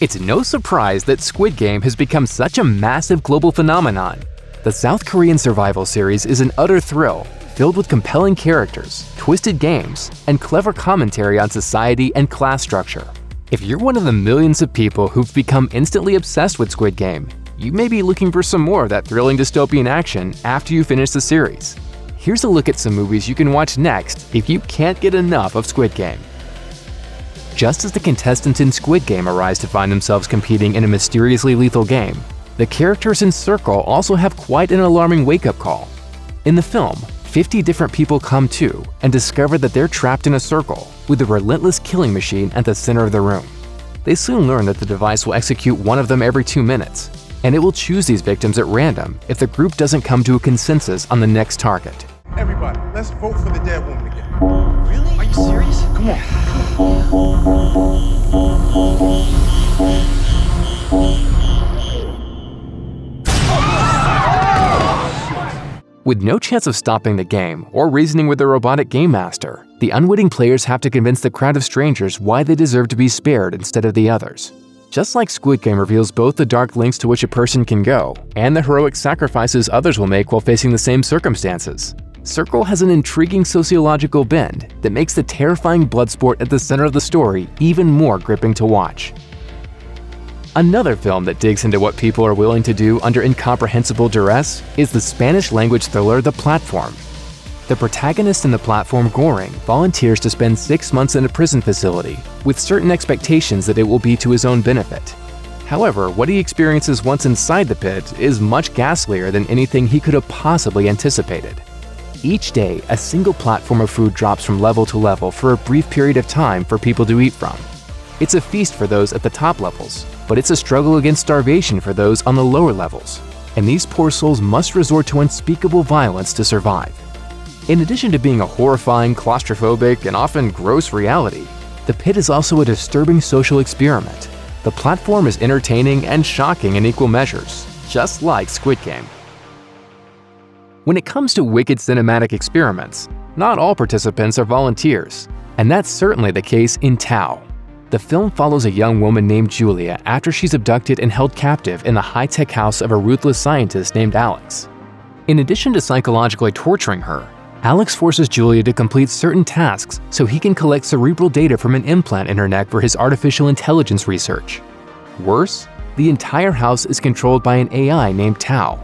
It's no surprise that Squid Game has become such a massive global phenomenon. The South Korean survival series is an utter thrill, filled with compelling characters, twisted games, and clever commentary on society and class structure. If you're one of the millions of people who've become instantly obsessed with Squid Game, you may be looking for some more of that thrilling dystopian action after you finish the series. Here's a look at some movies you can watch next if you can't get enough of Squid Game. Just as the contestants in Squid Game arise to find themselves competing in a mysteriously lethal game, the characters in Circle also have quite an alarming wake-up call. In the film, 50 different people come to and discover that they're trapped in a circle with a relentless killing machine at the center of the room. They soon learn that the device will execute one of them every 2 minutes, and it will choose these victims at random if the group doesn't come to a consensus on the next target. Everybody, let's vote for the dead woman again. Really? Are you serious? Come on. With no chance of stopping the game or reasoning with the robotic game master, the unwitting players have to convince the crowd of strangers why they deserve to be spared instead of the others. Just like Squid Game reveals both the dark lengths to which a person can go and the heroic sacrifices others will make while facing the same circumstances, Circle has an intriguing sociological bend that makes the terrifying blood sport at the center of the story even more gripping to watch. Another film that digs into what people are willing to do under incomprehensible duress is the Spanish-language thriller The Platform. The protagonist in The Platform, Goring, volunteers to spend 6 months in a prison facility with certain expectations that it will be to his own benefit. However, what he experiences once inside the pit is much ghastlier than anything he could have possibly anticipated. Each day, a single platform of food drops from level to level for a brief period of time for people to eat from. It's a feast for those at the top levels, but it's a struggle against starvation for those on the lower levels, and these poor souls must resort to unspeakable violence to survive. In addition to being a horrifying, claustrophobic, and often gross reality, the pit is also a disturbing social experiment. The Platform is entertaining and shocking in equal measures, just like Squid Game. When it comes to wicked cinematic experiments, not all participants are volunteers, and that's certainly the case in Tau. The film follows a young woman named Julia after she's abducted and held captive in the high-tech house of a ruthless scientist named Alex. In addition to psychologically torturing her, Alex forces Julia to complete certain tasks so he can collect cerebral data from an implant in her neck for his artificial intelligence research. Worse, the entire house is controlled by an AI named Tau.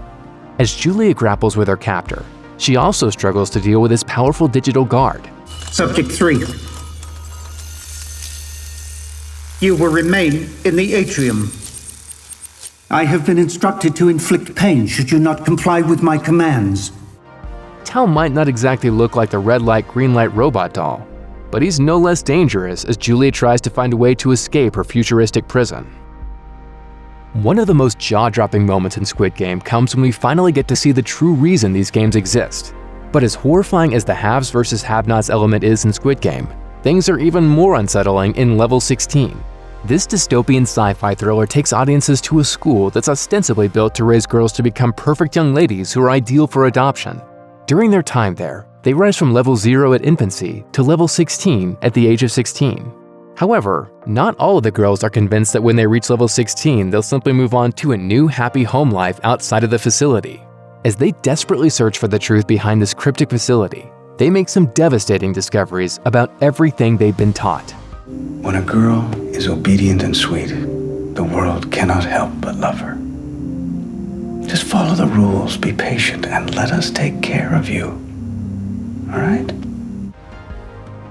As Julia grapples with her captor, she also struggles to deal with his powerful digital guard. Subject 3. You will remain in the atrium. I have been instructed to inflict pain should you not comply with my commands. Tau might not exactly look like the red light, green light robot doll, but he's no less dangerous as Julia tries to find a way to escape her futuristic prison. One of the most jaw-dropping moments in Squid Game comes when we finally get to see the true reason these games exist. But as horrifying as the haves versus have-nots element is in Squid Game, things are even more unsettling in Level 16. This dystopian sci-fi thriller takes audiences to a school that's ostensibly built to raise girls to become perfect young ladies who are ideal for adoption. During their time there, they rise from level 0 at infancy to level 16 at the age of 16. However, not all of the girls are convinced that when they reach level 16, they'll simply move on to a new happy home life outside of the facility. As they desperately search for the truth behind this cryptic facility, they make some devastating discoveries about everything they've been taught. When a girl is obedient and sweet, the world cannot help but love her. Just follow the rules, be patient, and let us take care of you. All right?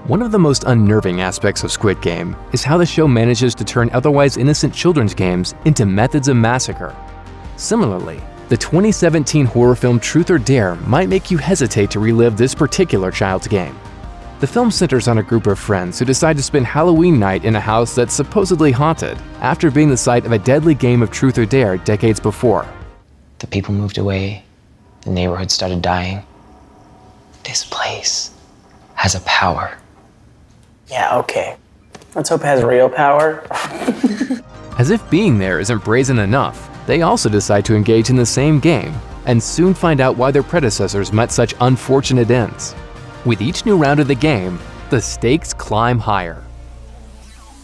One of the most unnerving aspects of Squid Game is how the show manages to turn otherwise innocent children's games into methods of massacre. Similarly, the 2017 horror film Truth or Dare might make you hesitate to relive this particular child's game. The film centers on a group of friends who decide to spend Halloween night in a house that's supposedly haunted after being the site of a deadly game of Truth or Dare decades before. The people moved away. The neighborhood started dying. This place has a power. Yeah, okay. Let's hope it has real power. As if being there isn't brazen enough, they also decide to engage in the same game and soon find out why their predecessors met such unfortunate ends. With each new round of the game, the stakes climb higher.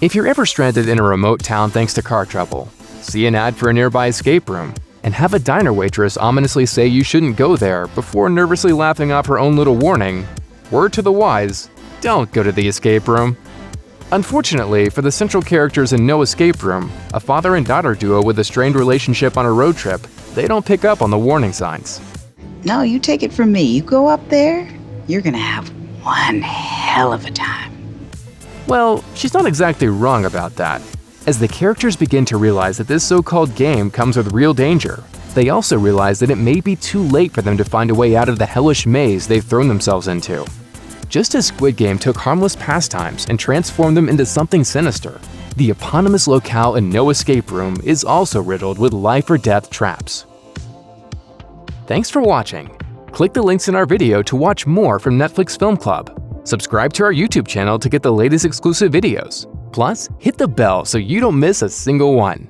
If you're ever stranded in a remote town thanks to car trouble, see an ad for a nearby escape room, and have a diner waitress ominously say you shouldn't go there before nervously laughing off her own little warning, word to the wise, don't go to the escape room. Unfortunately, for the central characters in No Escape Room, a father and daughter duo with a strained relationship on a road trip, they don't pick up on the warning signs. No, you take it from me. You go up there, you're gonna have one hell of a time. Well, she's not exactly wrong about that. As the characters begin to realize that this so-called game comes with real danger, they also realize that it may be too late for them to find a way out of the hellish maze they've thrown themselves into. Just as Squid Game took harmless pastimes and transformed them into something sinister, the eponymous locale in No Escape Room is also riddled with life-or-death traps. Thanks for watching. Click the links in our video to watch more from Netflix Film Club. Subscribe to our YouTube channel to get the latest exclusive videos. Plus, hit the bell so you don't miss a single one.